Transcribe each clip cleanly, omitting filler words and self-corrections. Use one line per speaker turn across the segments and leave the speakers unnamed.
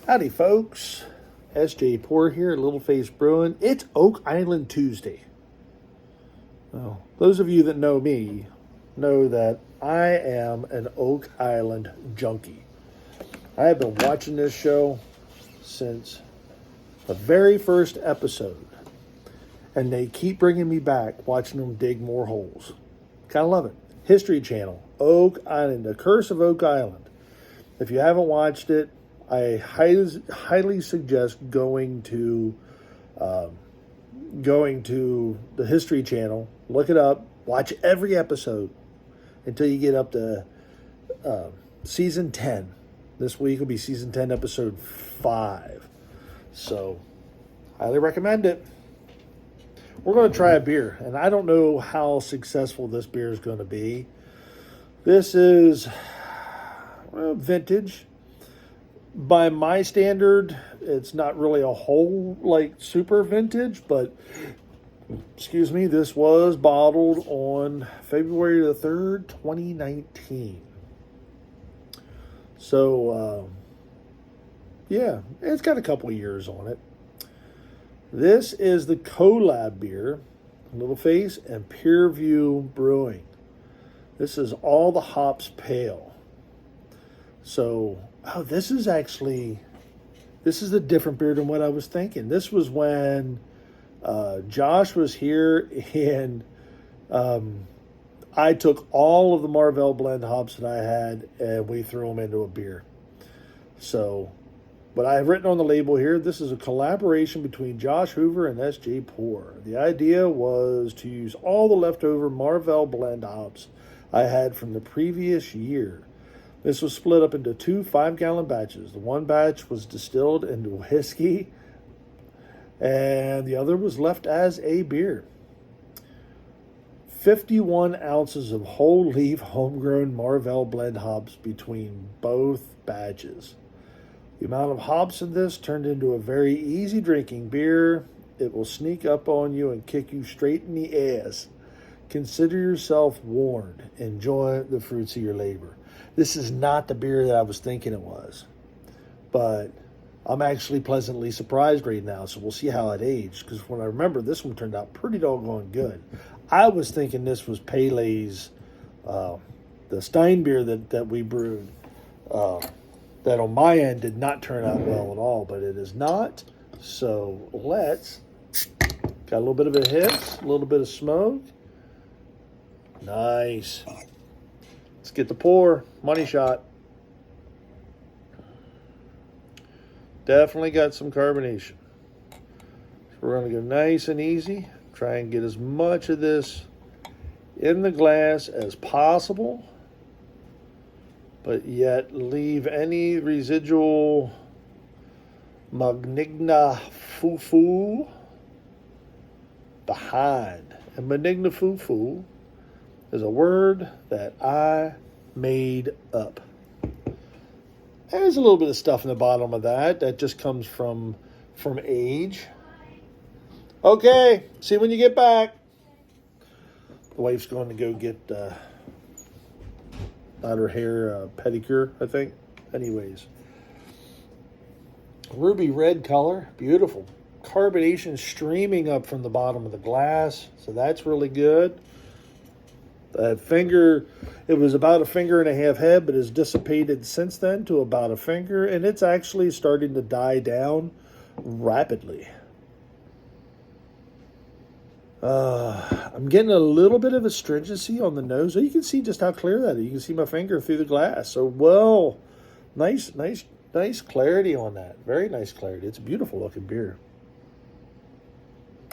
Howdy, folks. S.J. Poor here at Little Face Brewing. It's Oak Island Tuesday. Well, those of you that know me know that I am an Oak Island junkie. I have been watching this show since the very first episode, and they keep bringing me back watching them dig more holes. Kind of love it. History Channel, Oak Island, The Curse of Oak Island. If you haven't watched it, I highly suggest going to the History Channel. Look it up. Watch every episode until you get up to season 10. This week will be season 10, episode 5. So, highly recommend it. We're going to try a beer, and I don't know how successful this beer is going to be. This is vintage. By my standard, it's not really a whole, super vintage, but, excuse me, this was bottled on February the 3rd, 2019. So, yeah, it's got a couple of years on it. This is the Collab beer, Little Face and Peerview Brewing. This is all the hops pale. So, this is a different beer than what I was thinking. This was when Josh was here, and I took all of the Marvel blend hops that I had, and we threw them into a beer. So, but I have written on the label here, this is a collaboration between Josh Hoover and S.J. Poor. The idea was to use all the leftover Marvel blend hops I had from the previous year. This was split up into 2 5-gallon batches. The one batch was distilled into whiskey, and the other was left as a beer. 51 ounces of whole leaf homegrown Marvel blend hops between both batches. The amount of hops in this turned into a very easy drinking beer. It will sneak up on you and kick you straight in the ass. Consider yourself warned. Enjoy the fruits of your labor. This is not the beer that I was thinking it was, but I'm actually pleasantly surprised right now, so we'll see how it aged, because when I remember, this one turned out pretty doggone good. I was thinking this was Pele's, the Stein beer that we brewed, that on my end did not turn out well at all, but it is not. So let's, got a little bit of a hiss, a little bit of smoke. Nice. Let's get the pour. Money shot. Definitely got some carbonation. So we're going to go nice and easy. Try and get as much of this in the glass as possible, but yet leave any residual Manigna Fufu behind. And Manigna Fufu is a word that I made up. There's a little bit of stuff in the bottom of that just comes from age. Okay, see when you get back. The wife's going to go get not her hair pedicure, I think. Anyways, ruby red color, beautiful. Carbonation streaming up from the bottom of the glass, so that's really good. That finger, it was about 1.5 fingers head, but has dissipated since then to about 1 finger, and it's actually starting to die down rapidly. I'm getting a little bit of astringency on the nose. So you can see just how clear that is. You can see my finger through the glass. So, well, nice clarity on that. Very nice clarity. It's a beautiful looking beer.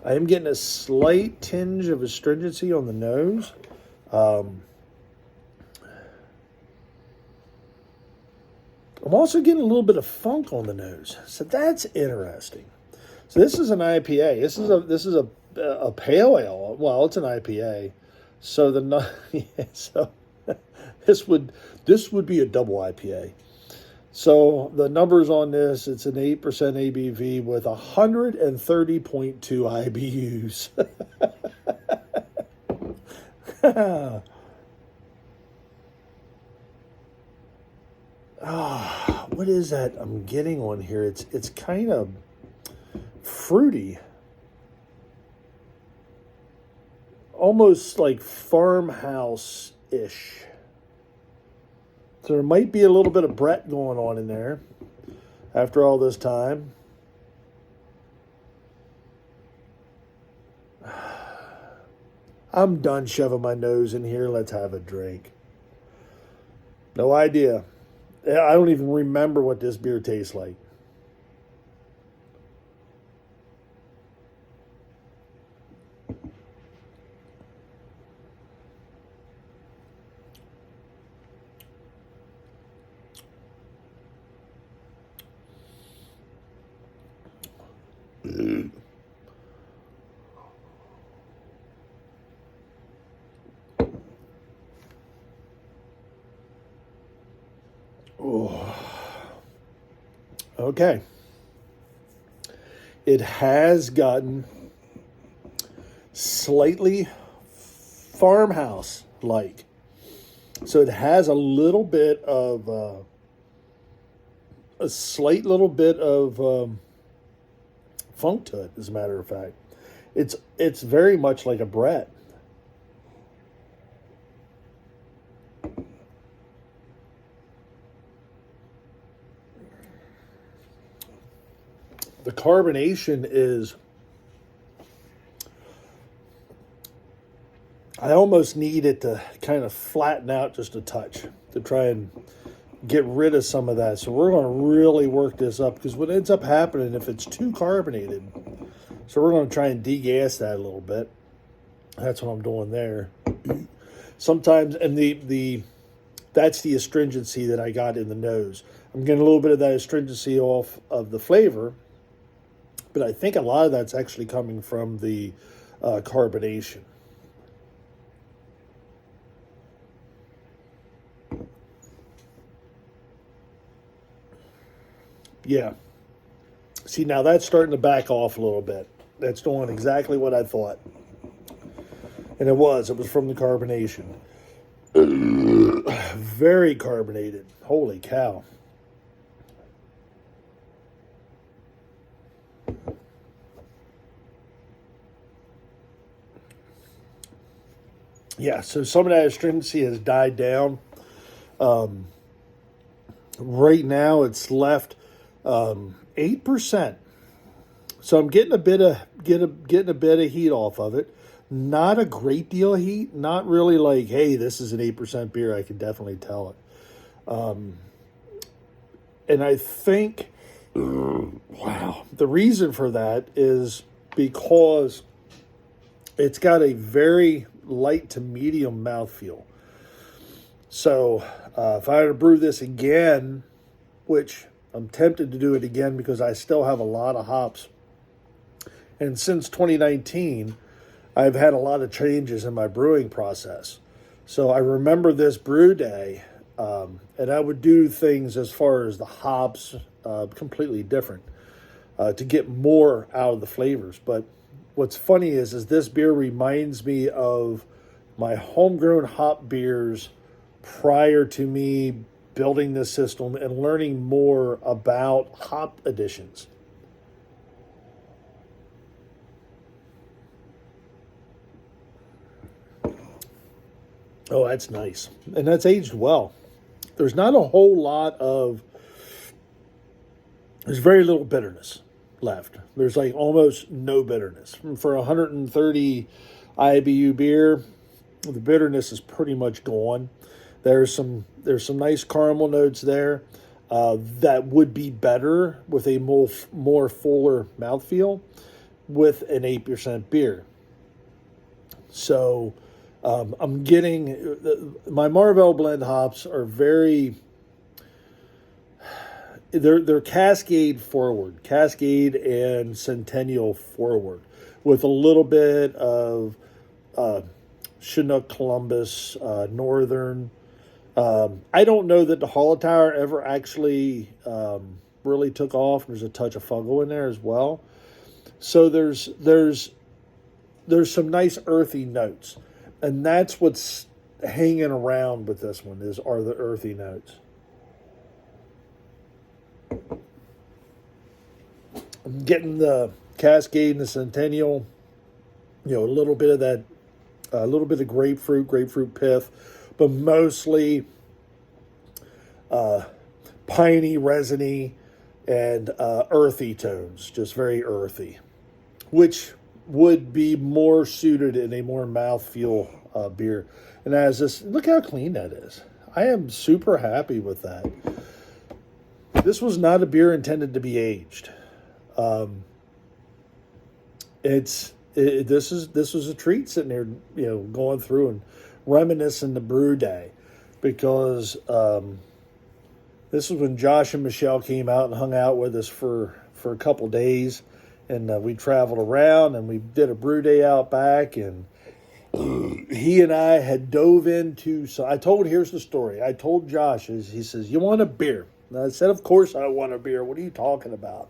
I am getting a slight tinge of astringency on the nose. I'm also getting a little bit of funk on the nose, so that's interesting. So this is an IPA. This is a pale ale. Well, it's an IPA. So this would be a double IPA. So the numbers on this, it's an 8% ABV with 130.2 IBUs. what is that I'm getting on here? It's kind of fruity. Almost like farmhouse-ish. So there might be a little bit of Brett going on in there after all this time. I'm done shoving my nose in here. Let's have a drink. No idea. I don't even remember what this beer tastes like. Oh. Okay. It has gotten slightly farmhouse-like. So it has a little bit of, a slight little bit of funk to it, as a matter of fact. It's very much like a Brett. The carbonation is, I almost need it to kind of flatten out just a touch to try and get rid of some of that. So we're going to really work this up, because what ends up happening if it's too carbonated, so we're going to try and degas that a little bit. That's what I'm doing there. Sometimes, and that's the astringency that I got in the nose. I'm getting a little bit of that astringency off of the flavor, but I think a lot of that's actually coming from the carbonation. Yeah. See, now that's starting to back off a little bit. That's doing exactly what I thought. And it was from the carbonation. Very carbonated. Holy cow. Yeah, so some of that astringency has died down. Right now it's left 8%. So I'm getting a bit of heat off of it. Not a great deal of heat. Not really like, hey, this is an 8% beer. I can definitely tell it. And I think, wow, the reason for that is because it's got a very light to medium mouthfeel. So if I were to brew this again, which I'm tempted to do it again because I still have a lot of hops. And since 2019, I've had a lot of changes in my brewing process. So I remember this brew day, and I would do things as far as the hops completely different to get more out of the flavors. But what's funny is this beer reminds me of my homegrown hop beers prior to me building this system and learning more about hop additions. Oh, that's nice. And that's aged well. There's not a whole lot of, there's very little bitterness left. There's like almost no bitterness. For 130 IBU beer, the bitterness is pretty much gone. There's some nice caramel notes there that would be better with a more fuller mouthfeel with an 8% beer. So I'm getting, my Marvel blend hops are very, they're Cascade and Centennial forward with a little bit of Chinook, Columbus, Northern. I don't know that the Hallertauer ever actually really took off. There's a touch of fungal in there as well. So there's some nice earthy notes. And that's what's hanging around with this one are the earthy notes. I'm getting the Cascade and the Centennial, a little bit of that, a little bit of grapefruit pith, but mostly piney, resiny, and earthy tones, just very earthy, which would be more suited in a more mouthfeel beer. And as this, look how clean that is. I am super happy with that. This was not a beer intended to be aged. This was a treat sitting there, going through and reminiscing the brew day, because this was when Josh and Michelle came out and hung out with us for a couple days, and we traveled around and we did a brew day out back, and he and I had dove into. So here's the story. I told Josh, he says, "You want a beer?" And I said, "Of course I want a beer. What are you talking about?"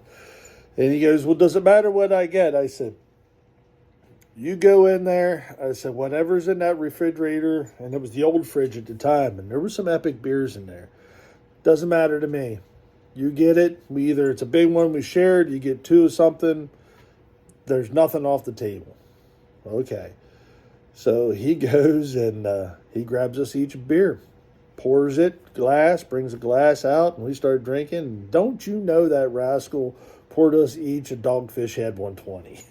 And he goes, "Well, does it matter what I get?" I said, "You go in there." I said, "Whatever's in that refrigerator," and it was the old fridge at the time, and there were some epic beers in there. Doesn't matter to me. You get it. It's a big one we shared. You get two of something. There's nothing off the table. Okay. So he goes and he grabs us each a beer, pours it, brings a glass out, and we start drinking. And don't you know that rascal poured us each a Dogfish Head 120.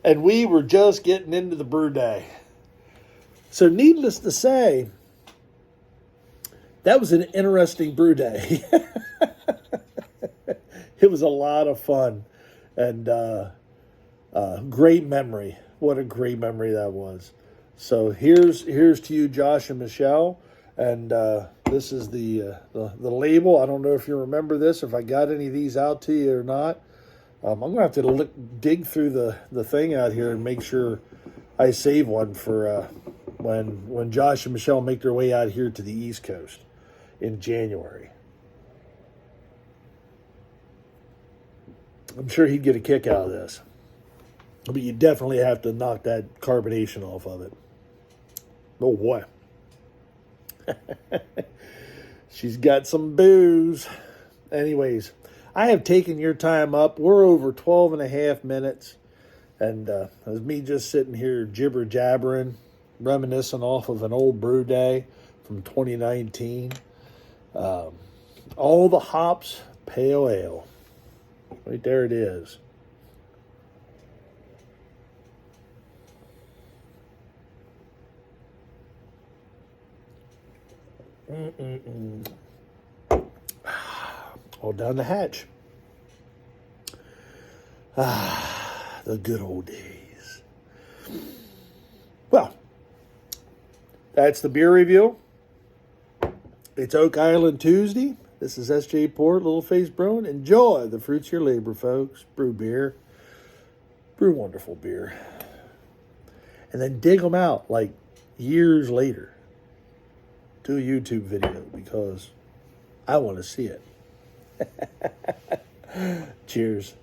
And we were just getting into the brew day. So needless to say, that was an interesting brew day. It was a lot of fun, and great memory. What a great memory that was. So here's to you, Josh and Michelle, and this is the label. I don't know if you remember this, if I got any of these out to you or not. I'm going to have to dig through the thing out here and make sure I save one for when Josh and Michelle make their way out here to the East Coast in January. I'm sure he'd get a kick out of this. But you definitely have to knock that carbonation off of it. Oh, boy. She's got some booze. Anyways, I have taken your time up. We're over 12 and a half minutes. And it was me just sitting here jibber-jabbering, reminiscing off of an old brew day from 2019. All the hops, pale ale. Right there it is. All down the hatch. The good old days. Well, that's the beer review. It's Oak Island Tuesday. This is S.J. Port, Little Face Brewing. Enjoy the fruits of your labor, folks. Brew beer. Brew wonderful beer. And then dig them out like years later. Do a YouTube video because I want to see it. Cheers.